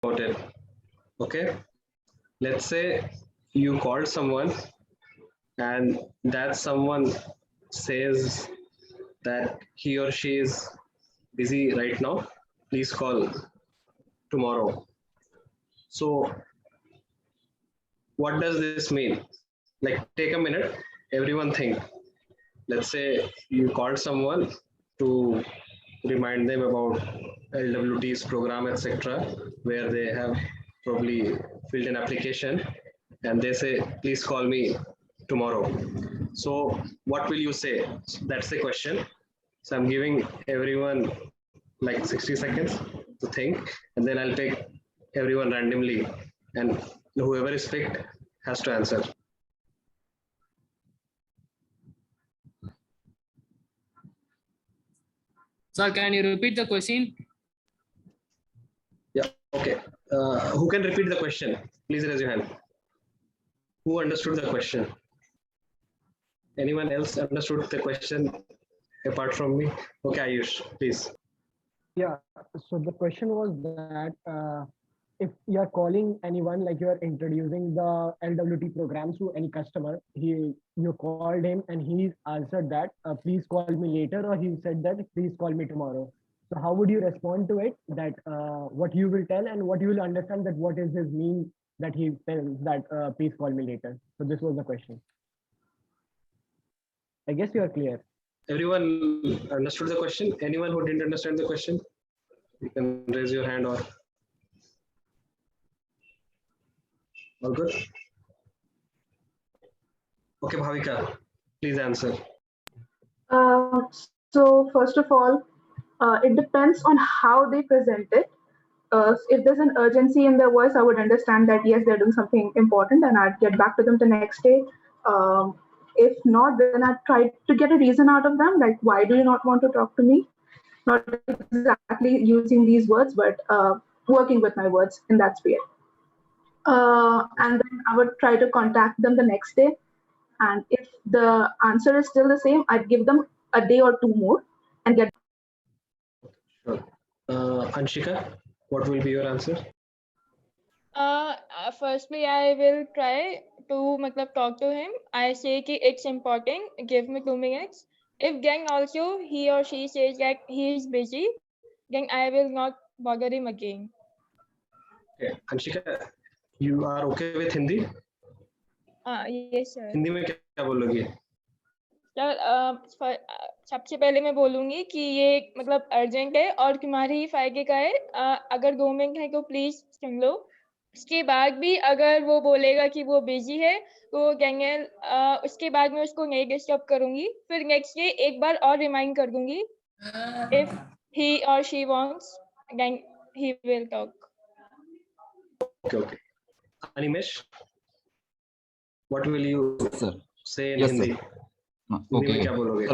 about it. Okay, let's say you called someone and that someone says that he or she is busy right now, please call tomorrow. So what does this mean? Like, take a minute, everyone think. Let's say you called someone to remind them about LWT's program, etc., where they have probably filled an application and they say, please call me tomorrow. So, what will you say? That's the question. So, I'm giving everyone like 60 seconds to think, and then I'll take everyone randomly, and whoever is picked has to answer. Sir, can you repeat the question? Yeah, okay. Who can repeat the question? Please raise your hand. Who understood the question? Anyone else understood the question apart from me? Okay, Ayush, please. Yeah, so the question was that if you're calling anyone, like you're introducing the LWT programs to any customer, you called him and he answered that, please call me later, or he said that, please call me tomorrow. So how would you respond to it? That what you will tell and what you will understand, that what is his mean that he tells that please call me later. So this was the question. I guess you are clear. Everyone understood the question? Anyone who didn't understand the question? You can raise your hand or... All good? Okay, Bhavika, please answer. So first of all, it depends on how they present it. If there's an urgency in their voice, I would understand that yes, they're doing something important, and I'd get back to them the next day. If not, then I'd try to get a reason out of them, like why do you not want to talk to me? Not exactly using these words, but working with my words in that sphere. And then I would try to contact them the next day. And if the answer is still the same, I'd give them a day or two more and get. Sure. Anshika, what will be your answer? Firstly, I will try to talk to him. I say कि it's important, give me 2 minutes. If then also he or she says that he is busy, then I will not bother him again. Okay. Anshika, you are okay with Hindi? Yes sir. Hindi में क्या बोलोगी? Sir सबसे पहले मैं बोलूंगी कि ये urgent है और तुम्हारे ही फायदे का है। अगर 2 मिनट है तो प्लीज सुन लो। उसके बाद भी अगर वो बोलेगा कि वो बिजी है तो कहेंगे उसके बाद मैं उसको नहीं डिस्टर्ब करूंगी। फिर नेक्स्ट डे एक बार और रिमाइंड कर दूंगी। If he or she wants then he will talk. Okay. Animesh, what will you say in Yes, Hindi? Okay Hindi में क्या बोलोगे?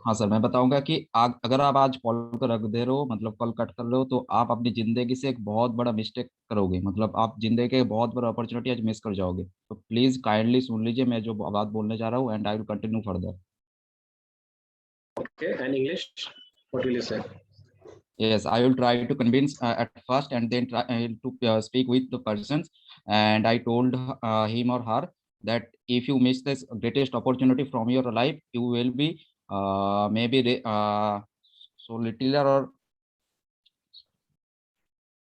हाँ सर, मैं बताऊंगा कि अगर आप आज कॉल को रख दे रहे हो, मतलब कॉल कट कर रहे हो, तो आप अपनी जिंदगी से एक बहुत बड़ा मिस्टेक करोगे। मतलब आप जिंदगी के बहुत बड़ा अपॉर्चुनिटी आज मिस कर जाओगे। तो प्लीज काइंडली सुन लीजिए मैं जो बात बोलने जा रहा हूँ, and I will continue further. Okay, and English, what will you say? Yes, I will try to convince at first, and then try to speak with the persons. And I told him or her that if you miss this greatest opportunity from your life, you will be maybe so little or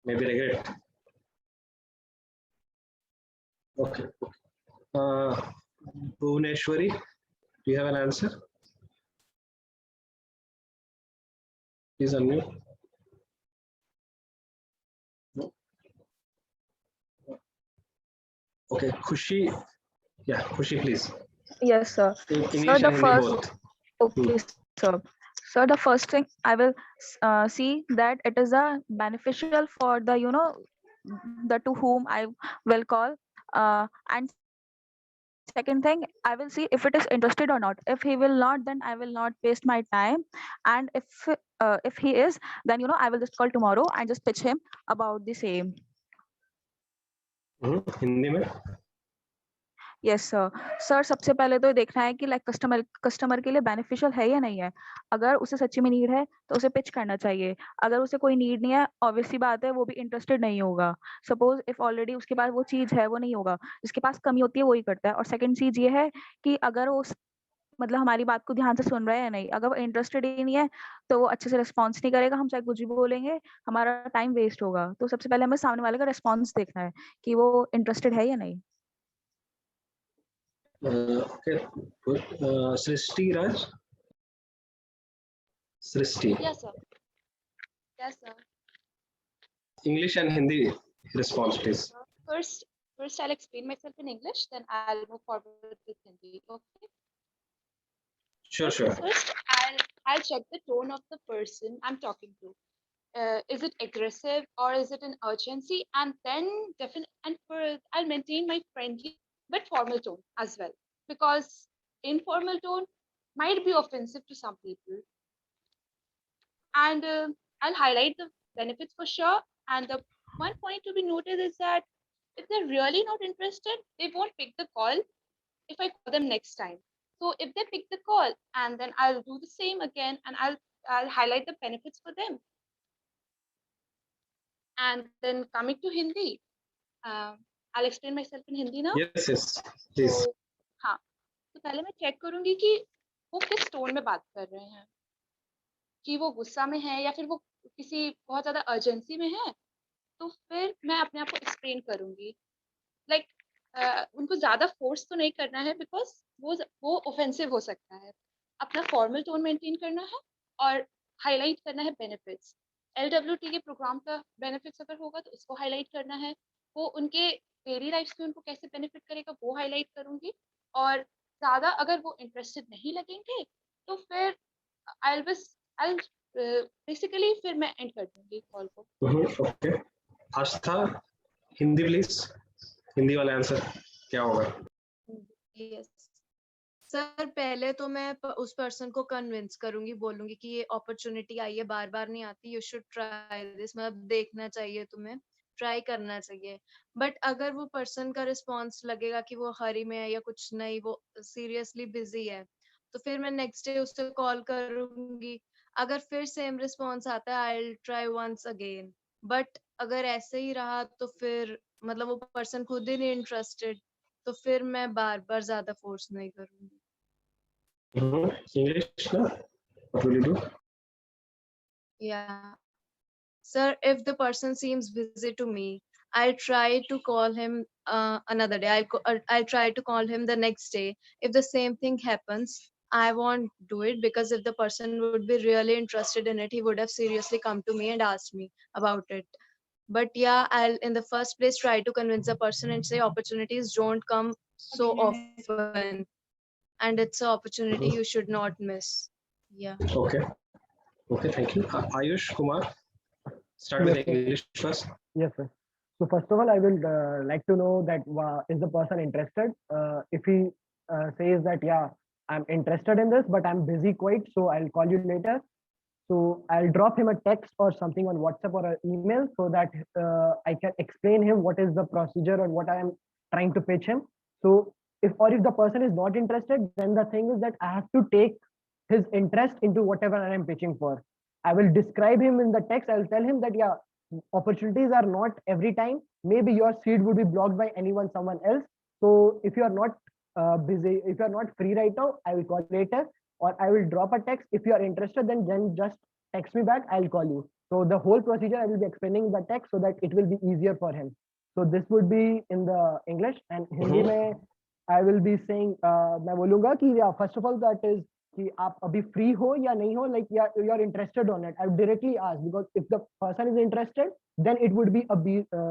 Maybe regret. Okay. Bhuvneshwari, do you have an answer? Please unmute. No? Okay, Khushi. Yeah, Khushi, please. Yes, sir. English the and Hindi first- both. Okay, sir. So the first thing I will see that it is beneficial for the the to whom I will call, and second thing I will see if it is interested or not. If he will not, then I will not waste my time, and if he is, then I will just call tomorrow and just pitch him about the same. Hindi में? Yes sir. Sir सबसे पहले तो ये देखना है कि like customer के लिए बेनिफिशियल है या नहीं है। अगर उसे सच्ची में नीड है तो उसे पिच करना चाहिए। अगर उसे कोई नीड नहीं है, ऑब्वियस सी बात है वो भी इंटरेस्टेड नहीं होगा। सपोज इफ ऑलरेडी उसके पास वो चीज है, वो नहीं होगा। जिसके पास कमी होती है वो ही करता है। और सेकंड चीज ये है कि अगर वो मतलब हमारी बात को ध्यान से सुन रहा है या नहीं। अगर वो इंटरेस्टेड ही नहीं है तो वो अच्छे से रिस्पॉन्स नहीं करेगा। हम चाहे कुछ भी बोलेंगे, हमारा टाइम वेस्ट होगा। तो सबसे पहले हमें सामने वाले का रिस्पॉन्स देखना है कि वो इंटरेस्टेड है या नहीं। Okay, good. Srishti Raj. Srishti. Yes, sir. Yes, sir. English and Hindi response, please. First, I'll explain myself in English, then I'll move forward with Hindi. Okay. Sure. First, I'll check the tone of the person I'm talking to. Is it aggressive or is it an urgency? And then I'll maintain my friendly but formal tone as well, because informal tone might be offensive to some people. And I'll highlight the benefits for sure. And the one point to be noted is that if they're really not interested, they won't pick the call if I call them next time. So if they pick the call, and then I'll do the same again, and I'll highlight the benefits for them. And then coming to Hindi, I'll explain myself in Hindi now. Yes, please. तो हाँ, तो पहले मैं check करूंगी कि वो किस tone में बात कर रहे हैं, कि वो गुस्सा में है या फिर वो किसी बहुत ज्यादा अर्जेंसी में है। तो फिर मैं अपने आप को एक्सप्लेन करूंगी, लाइक उनको ज्यादा फोर्स तो नहीं करना है, बिकॉज वो ऑफेंसिव हो सकता है। अपना फॉर्मल टोन मेंटेन करना है और हाईलाइट करना है बेनिफिट्स। LWT के प्रोग्राम का बेनिफिट्स अगर होगा तो उसको हाईलाइट करना है। वो उनके डेली लाइफ में उनको कैसे बेनिफिट करेगा वो हाईलाइट करूंगी। और ज्यादा अगर वो इंटरेस्टेड नहीं लगेंगे तो फिर I'll बेसिकली फिर मैं एंड कर दूंगी कॉल को। Okay, Aastha Hindi please. Hindi वाला आंसर क्या होगा? यस सर, पहले तो मैं उस पर्सन को कन्विंस करूंगी, बोलूंगी कि ये अपॉर्चुनिटी आई है, बार बार नहीं आती, यू शुड ट्राई दिस, मतलब देखना चाहिए, तुम्हें ट्राई करना चाहिए। बट अगर वो पर्सन का रिस्पॉन्स लगेगा कि वो हरी में है या कुछ नहीं, वो सीरियसली बिजी है, तो फिर मैं नेक्स्ट डे उससे कॉल करूंगी। अगर फिर सेम रिस्पॉन्स आता है, I will try once again. But अगर ऐसे ही रहा तो फिर मतलब वो पर्सन खुद ही नहीं इंटरेस्टेड, तो फिर मैं बार बार ज्यादा फोर्स नहीं करूंगी। English ना? What will you do? Yeah. Sir, if the person seems busy to me, I'll try to call him another day. I'll try to call him the next day. If the same thing happens, I won't do it, because if the person would be really interested in it, he would have seriously come to me and asked me about it. But yeah, I'll in the first place try to convince the person and say opportunities don't come so often, and it's an opportunity you should not miss. Yeah. Okay, thank you. Ayush Kumar, start with English first. Yes, sir. So first of all, I will like to know that is the person interested? If he says that, yeah, I'm interested in this, but I'm busy quite, so I'll call you later. So I'll drop him a text or something on WhatsApp or an email so that I can explain him what is the procedure or what I am trying to pitch him. So if the person is not interested, then the thing is that I have to take his interest into whatever I am pitching for. I will describe him in the text. I'll tell him that, yeah, opportunities are not every time. Maybe your seat would be blocked by someone else. So if you are not busy, if you are not free right now, I will call later, or I will drop a text. If you are interested, then just text me back. I'll call you. So the whole procedure I will be explaining in the text so that it will be easier for him. So this would be in the English, and Hindi में I will be saying मैं बोलूँगा कि first of all that is कि आप अभी free हो या नहीं हो, like you are interested on it. I would directly ask, because if the person is interested, then it would be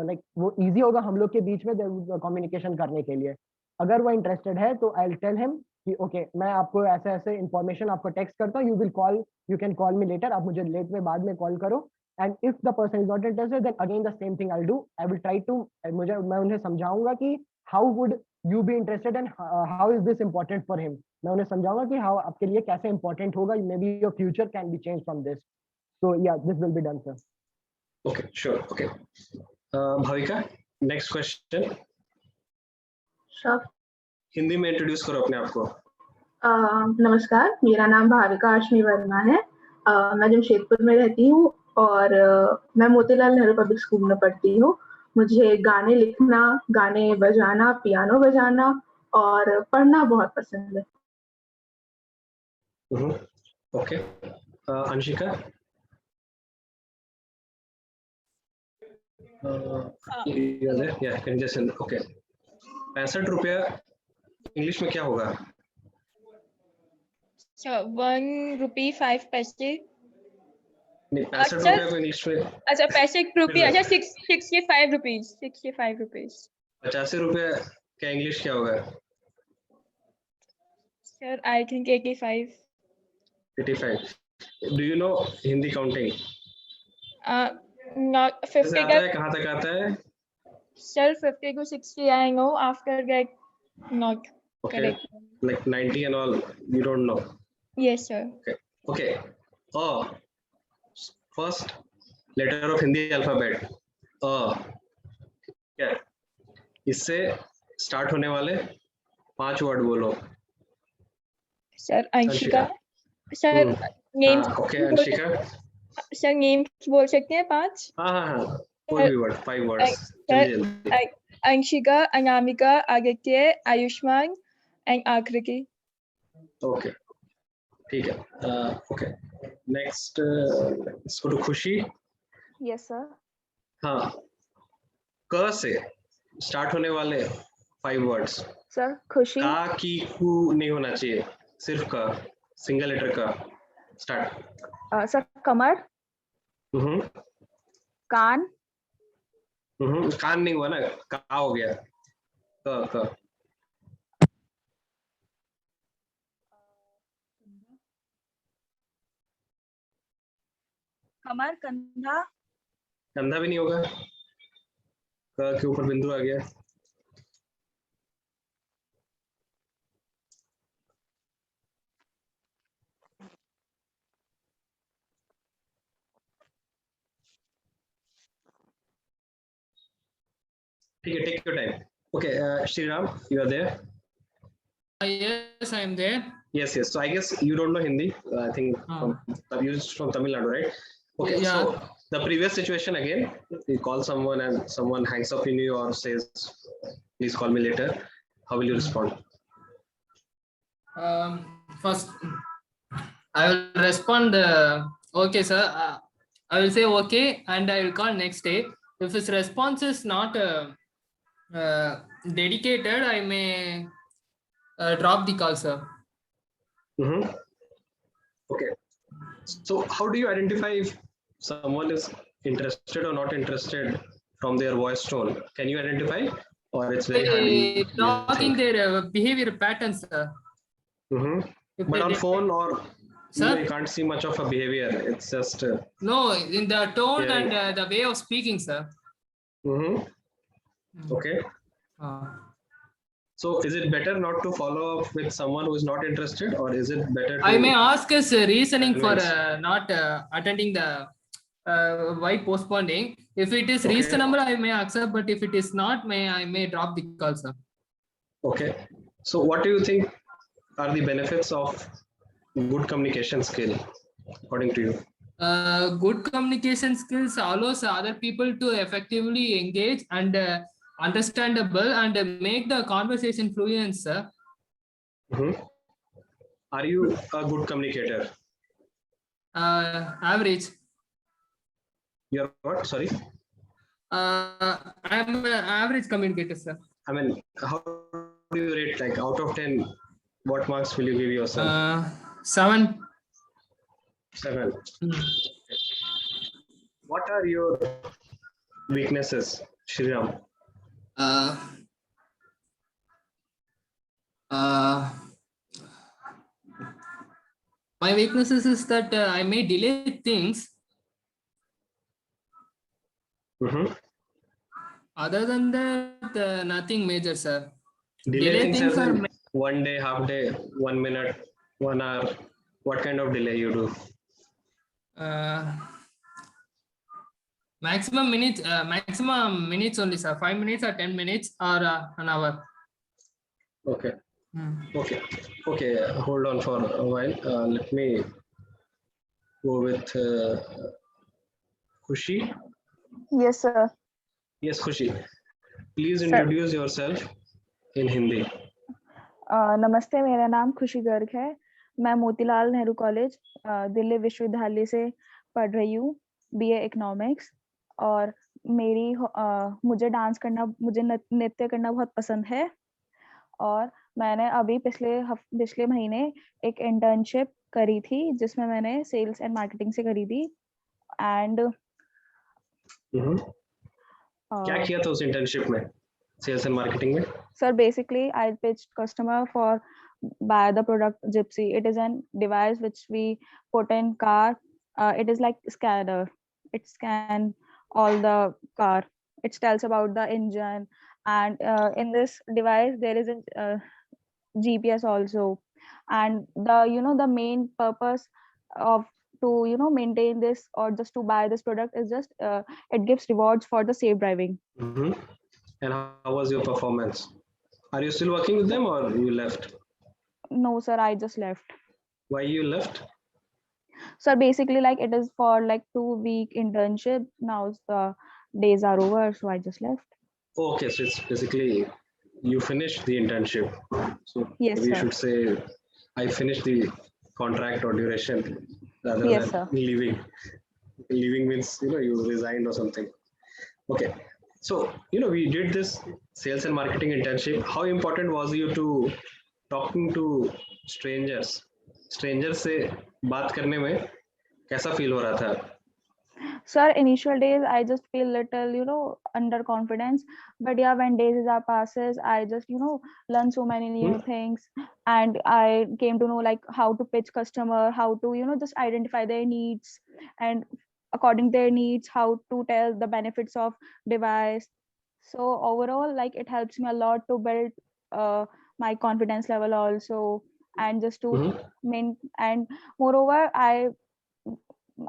like वो easy होगा हम लोग के बीच में communication करने के लिए. अगर वो interested है तो I'll tell him कि okay, मैं आपको ऐसे information आपको text करता हूँ, you can call me later, आप मुझे late में बाद में call करो. And if the person is not interested, then again the same thing I'll do. I will try to मैं उन्हें समझाऊंगा कि how would you be interested and how is this important for him. मैं उन्हें समझाऊंगा कि how आपके लिए कैसे important होगा. Maybe your future can be changed from this. So yeah, this will be done, sir. Okay, sure. Okay. Bhavika, next question. Sure. Hindi में introduce करो अपने आप को। नमस्कार, मेरा नाम भाविका आशमी वर्मा है। मैं जमशेदपुर में रहती हूँ और मैं मोतीलाल नेहरू पब्लिक स्कूल में पढ़ती हूँ। मुझे गाने लिखना, गाने बजाना, पियानो बजाना और पढ़ना बहुत पसंद है। ओके, अंशिका। या कंजेशन। ओके, 65 रुपया इंग्लिश में क्या होगा? ₹1.05 नहीं, 65 रुपया को इंग्लिश में। अच्छा, 65 रुपया। अच्छा, 65 रुपीज। 65 रुपीज। 85 रुपया क्या इंग्लिश क्या होगा? Sir, I think 85। 85। Do you know Hindi counting? Not 50 आता है, कहाँ तक आता है? Sir, 50 to 60 I know. After that, not Okay, correct. like 90 and all, you don't know. Yes, sir. Okay. First letter of Hindi alphabet. क्या? इससे start होने वाले 5 वर्ड बोलो। Sir, Anshika. Sir, names. Okay, Anshika. Sir, names बोल सकते हैं 5? हाँ, कोई भी वर्ड, 5 वर्ड्स। जल्दी। Anshika, Anamika, Aditya, Ayushman, and Akriti. Okay, ठीक है। ओके, नेक्स्ट इसको तो खुशी। Yes, sir. हाँ, क से स्टार्ट होने वाले 5 वर्ड्स। Sir, खुशी. का की कू नहीं होना चाहिए, सिर्फ का, सिंगल लेटर का। स्टार्ट। Sir, कमर. कान. कान नहीं हुआ ना, का हो गया। क कमर, कंधा. कंधा भी नहीं होगा, क के ऊपर बिंदु आ गया। ठीक है, take your time. Okay, Shriram, you are there? Yes, I am there. Yes. So I guess you don't know Hindi. I think you're from Tamil Nadu, right? Okay. Yeah. So the previous situation again, you call someone and someone hangs up in you or says, "Please call me later." How will you respond? First, I will respond. Okay, sir. I will say okay, and I will call next day. If his response is not dedicated, I may drop the call, sir. Okay. So how do you identify if someone is interested or not interested from their voice tone? Can you identify, or it's very hard? Talking their behavior patterns, sir. But on phone or Sir? you can't see much of a behavior. It's just No, in the tone Yeah, and the way of speaking, sir. Okay. So is it better not to follow up with someone who is not interested, or is it better to I may ask his reasoning for convince? not attending the why postponing. If it is Okay. reasonable, I may accept, but if it is not, I may drop the call, sir. Okay. So what do you think are the benefits of good communication skill, according to you? Good communication skills allows other people to effectively engage and understandable and make the conversation fluent, sir. Are you a good communicator? Average. You're what? Sorry. I'm an average communicator, sir. I mean, how do you rate, like out of 10? What marks will you give yourself? 7. 7. What are your weaknesses, Shriram? My weaknesses is that I may delay things. Other than that, nothing major, sir. Delay things as are in 1 day, half day, 1 minute, 1 hour. What kind of delay you do? Maximum minutes only, sir. 5 minutes or 10 minutes or an hour. Okay. Okay, okay, hold on for a while. Let me go with Khushi. Yes, sir. Yes, Khushi. Please Sir, introduce yourself in Hindi. नमस्ते, मेरा नाम खुशी गर्ग है। मैं Motilal Nehru college Delhi विश्वविद्यालय से पढ़ रही हूँ, बीए इकोनॉमिक्स। और मुझे डांस करना, मुझे नृत्य करना बहुत पसंद है। और मैंने अभी पिछले महीने एक इंटर्नशिप करी थी, जिसमें मैंने सेल्स एंड मार्केटिंग से करी थी। एंड क्या किया था उस इंटर्नशिप में, सेल्स एंड मार्केटिंग में? Sir, basically, I pitched customer for buy the product Gypsy. It is a device which we put in car. It is like scanner. It scan all the car. It tells about the engine, and in this device there is a GPS also. And the main purpose of to maintain this or just to buy this product is just it gives rewards for the safe driving. And how was your performance? Are you still working with them or you left? No, sir, I just left. Why you left? So basically, like, it is for like 2-week internship. Now the days are over, so I just left. Okay, so it's basically you finished the internship. So Yes, we sir. should say I finished the contract or duration rather Yes, than sir. leaving. Leaving means you resigned or something. Okay, so we did this sales and marketing internship. How important was you to talking to strangers? Strangers से बात करने में कैसा feel हो रहा था? Sir, initial days I just feel little under confidence, but yeah, when days are passes, I just learn so many new things, and I came to know like how to pitch customer, how to just identify their needs, and according their needs, how to tell the benefits of device. So overall, like, it helps me a lot to build my confidence level also, and just to and moreover,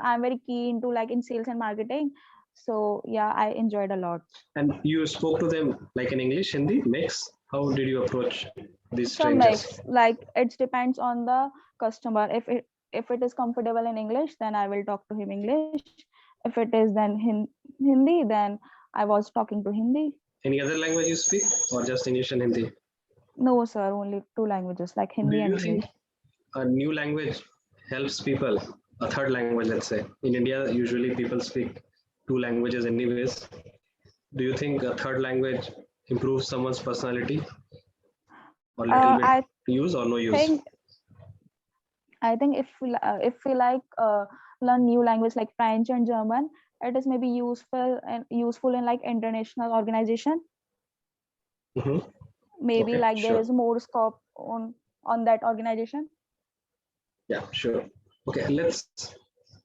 I'm very keen to like in sales and marketing. So yeah, I enjoyed a lot. And you spoke to them like in English, Hindi, mix? How did you approach these So strangers? mix, like, it depends on the customer. If it is comfortable in English, then I will talk to him English. If it is then Hindi, then I was talking to Hindi. Any other language you speak or just English and Hindi? No, sir, only 2 languages like Hindi Do and you think English. a new language helps people, a third language, let's say? In India, usually people speak 2 languages anyways. Do you think a third language improves someone's personality? Or little bit use or no use? I think if we like learn new language like French and German, it is maybe useful in like international organization. Maybe Okay, like there sure. is more scope on that organization. Yeah, sure. Okay, let's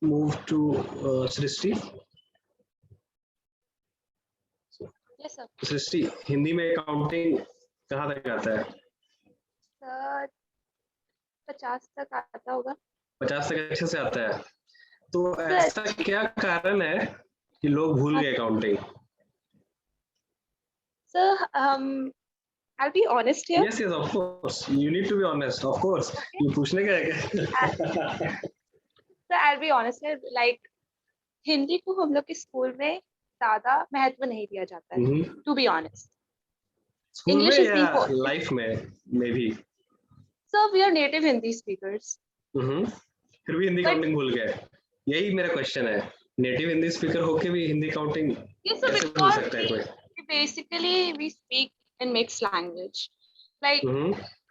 move to Srishti. Yes, sir. सृष्टि, हिंदी में accounting कहाँ तक आता है? Sir 50 तक आता होगा। 50 तक अच्छे से आता है। तो ऐसा क्या कारण है कि लोग भूल गए accounting? Sir, I'll be honest here. Yes, of course. You need to be honest. Of course. You पूछने का है क्या? Sir, I'll be honest here. Like, Hindi को हम लोग के स्कूल में ज़्यादा महत्व नहीं दिया जाता है. To be honest. स्कूल में या लाइफ में maybe? Sir, we are native Hindi speakers. फिर भी हिंदी काउंटिंग भूल गए. यही मेरा क्वेश्चन है. नेटिव हिंदी स्पीकर होके भी हिंदी काउंटिंग कैसे भूल सकता है कोई? Basically, we speak in mixed language, like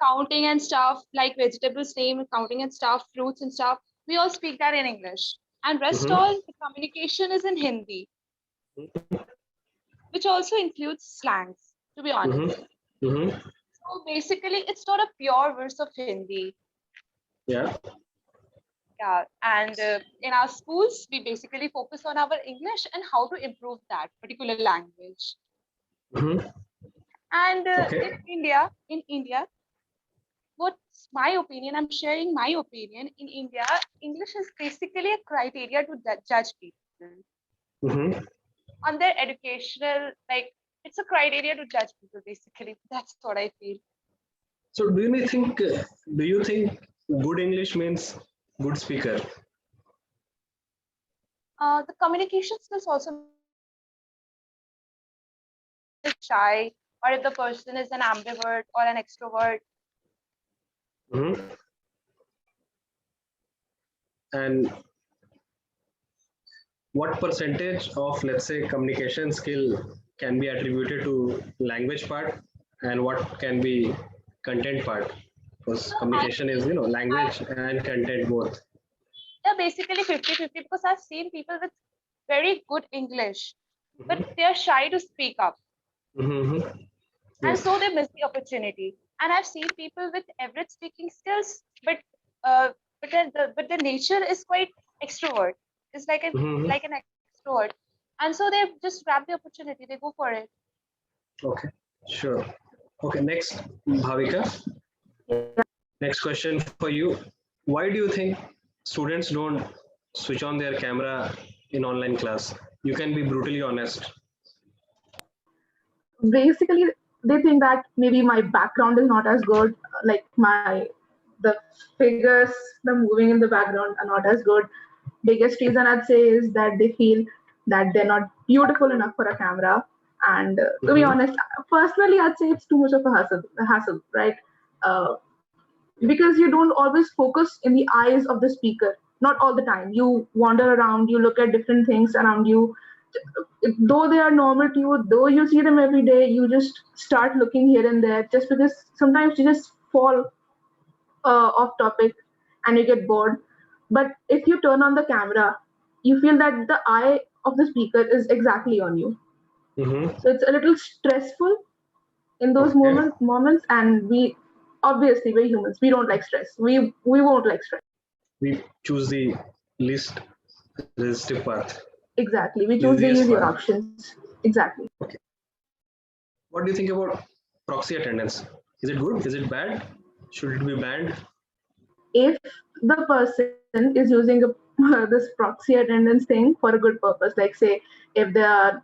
counting and stuff, like vegetables name, counting and stuff, fruits and stuff. We all speak that in English, and rest all the communication is in Hindi, which also includes slangs. To be honest, so basically, it's not a pure verse of Hindi. Yeah. Yeah, and in our schools, we basically focus on our English and how to improve that particular language. And in India, what's my opinion? I'm sharing my opinion. In India, English is basically a criteria to judge people on their educational, like, it's a criteria to judge people, basically. That's what I feel. So do you think good English means good speaker? The communication skills also shy, or if the person is an ambivert or an extrovert. Mhm. And what percentage of, let's say, communication skill can be attributed to language part, and what can be content part? Because communication is, language and content both. They're basically 50-50, because I've seen people with very good English, but they're shy to speak up. Mm-hmm. And Yes. so they miss the opportunity. And I've seen people with average speaking skills, but the nature is quite extrovert. It's like Mhm. like an extrovert, and so they just grab the opportunity. They go for it. Okay, sure. Okay, next, Bhavika. Next question for you. Why do you think students don't switch on their camera in online class? You can be brutally honest. Basically, they think that maybe my background is not as good, like the figures, the moving in the background are not as good. Biggest reason I'd say is that they feel that they're not beautiful enough for a camera. And to be Mhm. honest, personally, I'd say it's too much of a hassle, right? Because you don't always focus in the eyes of the speaker, not all the time. You wander around, you look at different things around you. Though they are normal to you, though you see them every day, you just start looking here and there, just because sometimes you just fall off topic and you get bored. But if you turn on the camera, you feel that the eye of the speaker is exactly on you. Mhm. So it's a little stressful in those Okay. moments, and we're humans, we don't like stress. We won't like stress. We choose the least resistive path, Exactly, we choose the easiest easier path. options. Exactly. Okay. What do you think about proxy attendance? Is it good? Is it bad? Should it be banned? If the person is using this proxy attendance thing for a good purpose, like say if they are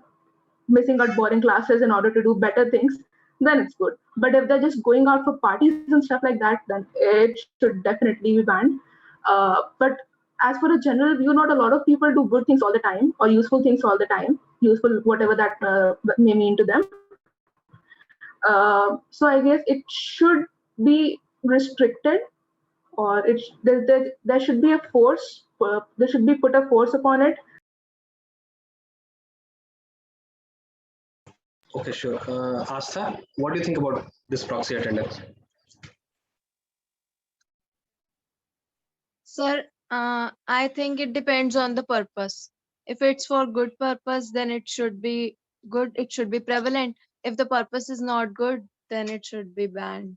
missing out boring classes in order to do better things, then it's good. But if they're just going out for parties and stuff like that, then it should definitely be banned. But as for a general view, not a lot of people do good things all the time or useful things all the time, useful whatever that may mean to them. So I guess it should be restricted, or there should be a force. There should be put a force upon it. Okay, sure. Astha, what do you think about this proxy attendance? Sir, I think it depends on the purpose. If it's for good purpose, then it should be good. It should be prevalent. If the purpose is not good, then it should be banned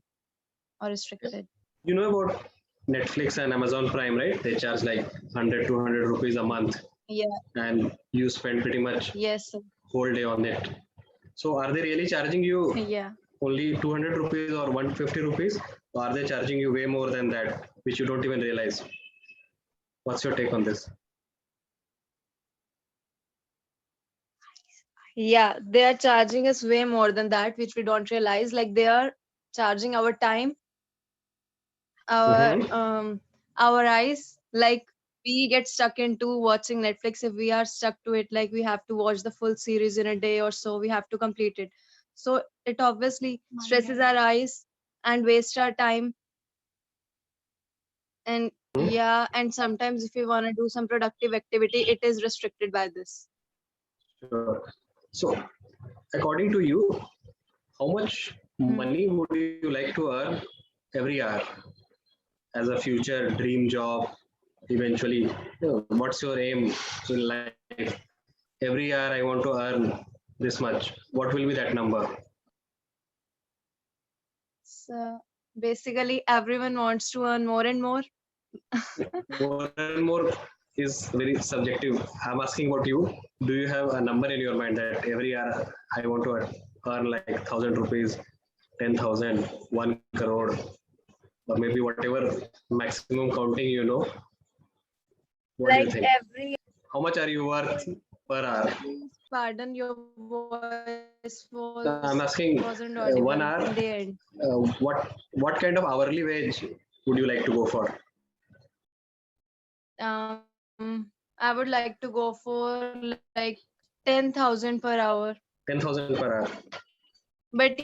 or restricted. You know about Netflix and Amazon Prime, right? They charge like 100, 200 rupees a month, Yeah. and you spend pretty much Yes, sir. whole day on it. So are they really charging you Yeah. only 200 rupees or 150 rupees? Or are they charging you way more than that, which you don't even realize? What's your take on this? Yeah, they are charging us way more than that, which we don't realize. Like they are charging our time, Mhm. our eyes. Like we get stuck into watching Netflix. If we are stuck to it, like we have to watch the full series in a day or so, we have to complete it. So it obviously stresses our eyes and wastes our time. And yeah, and sometimes if we want to do some productive activity, it is restricted by this. Sure. So, according to you, how much money would you like to earn every hour as a future dream job? Eventually, what's your aim in life? Every hour I want to earn this much. What will be that number? So basically, everyone wants to earn more and more. More and more is very subjective. I'm asking about you. Do you have a number in your mind that every hour I want to earn like 1,000 rupees, 10,000, 1 crore, or maybe whatever maximum counting you know? What do you Like think? every How much are you worth per hour? Pardon, your voice I'm asking wasn't 1 audible hour. in the end. What kind of hourly wage would you like to go for? I would like to go for like 10,000 per hour. 10,000 per hour. But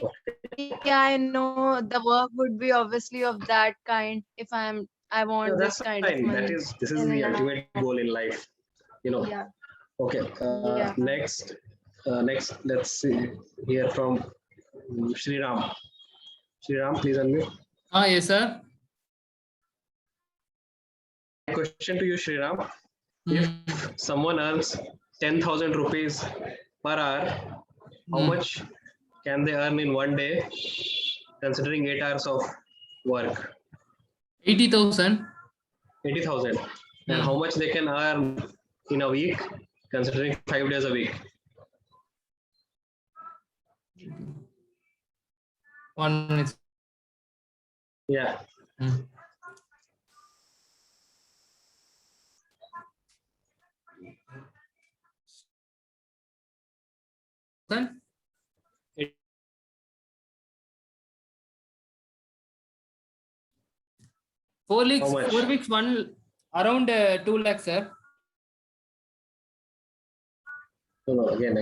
yeah, I know the work would be obviously of that kind if I Yeah, want that's this kind of fine. money. This is And the then ultimate goal in life, you know. yeah. Okay. Yeah. Next, let's see, hear from Shriram. Shriram, please unmute. Yes, sir. My question to you, Shriram. Mm. If someone earns 10,000 rupees per hour, how Mm. much can they earn in one day, considering 8 hours of work? 80,000. 80,000. And how much they can earn in a week, considering 5 days a week? 1 minute. Yeah. Then 4 weeks. How much? 4 weeks. Around 2 lakhs, sir. No, again.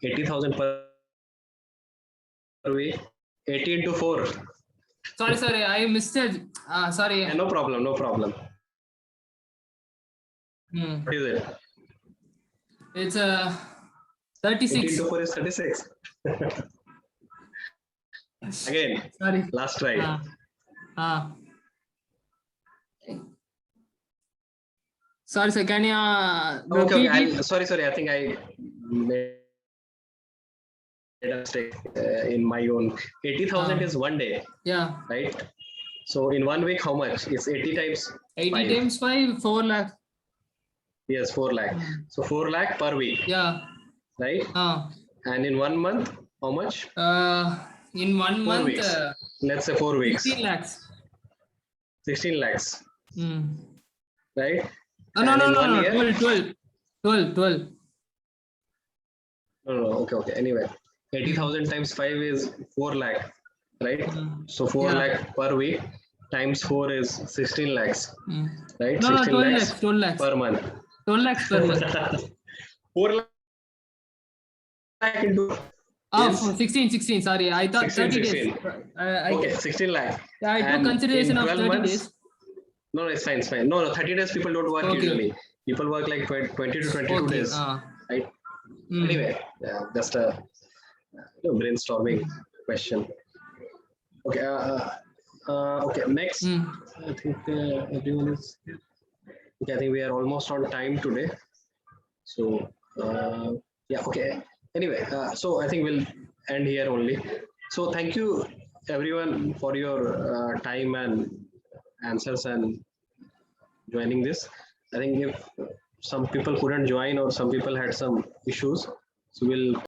80,000 per week. 80 into 4. Sorry, I missed it. Sorry. Yeah, no problem. Hmm. What is it? It's 80 36. into 4 is 36. Again, Sorry. last try. Sorry, sir. Can you Okay. repeat it? Sorry. I think I made a mistake in my own. 80,000 is one day, Yeah. right? So in 1 week, how much? It's 80 times 80 5. times 5, 4 lakhs. Yes, 4 lakh. So 4 lakh per week, Yeah. right? And in 1 month, how much? In 1 4 month, weeks. Let's say 4 weeks. 16 lakhs. 16 lakhs, Hmm. right? No, And in 1 no. year, 12. No. Okay. Anyway, 80,000 times 5 is 4 lakh, right? So 4 Yeah. lakh per week times 4 is 16 lakhs, right? No, 16 12 lakhs lakhs. 12 lakhs. per month. 12 lakhs per month. 4 lakh into is 16. Sorry, I thought 30 days. 16. Okay, 16 lakh. Yeah, I took And consideration in of 12 30 months, days. No, it's fine. No, 30 days people don't work Okay. usually. People work like 20 to 22 Okay. days, right? Anyway, just a brainstorming question. Okay. Okay. Next, I think everyone is. Okay, I think we are almost on time today. So yeah. Okay. Anyway, so I think we'll end here only. So thank you everyone for your time and answers and joining this. I think if some people couldn't join or some people had some issues, so we'll